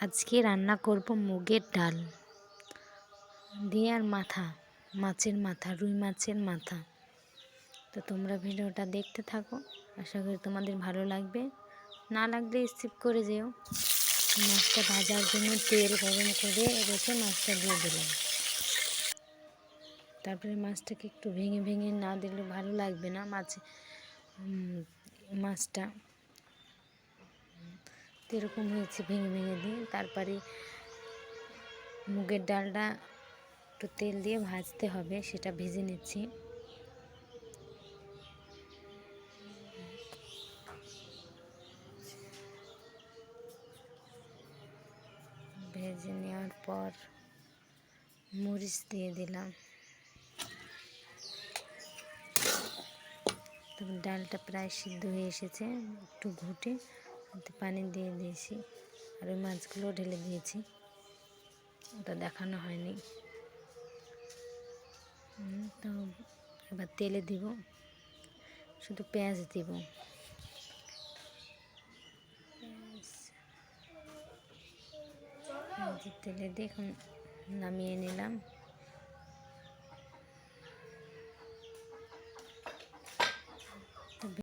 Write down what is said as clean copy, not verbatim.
আজকে রান্না করব মুগের ডাল দিয়ে আর মাছের মাথা, রুই মাছের মাথা। তো তোমরা ভিডিওটা দেখতে থাকো, আশা করি তোমাদের ভালো লাগবে। না লাগলে স্কিপ করে যেও। মাছটা ভাজার জন্য তেল গরম করে রেখে মাছটা দিয়ে দিলাম। তারপরে মাছটাকে একটু ভেঙে ভেঙে না দিলে ভালো লাগবে না। মাছটা এরকম হয়েছে ভেঙে ভেঙে দিয়ে। তারপরে মুগের ডালটা একটু তেল দিয়ে ভাজতে হবে, সেটা ভেজে নিচ্ছি। ভেজে নেওয়ার পর মরিচ দিয়ে দিলাম। তখন ডালটা প্রায় সিদ্ধ হয়ে এসেছে, একটু ঘুটে পানি দিয়ে দিয়েছি। আর ওই মাছগুলো ঢেলে দিয়েছি, ওটা দেখানো হয়নি। তো এবার তেলে দিব, শুধু পেঁয়াজ দিব। তেলে দিয়ে এখন নামিয়ে নিলাম।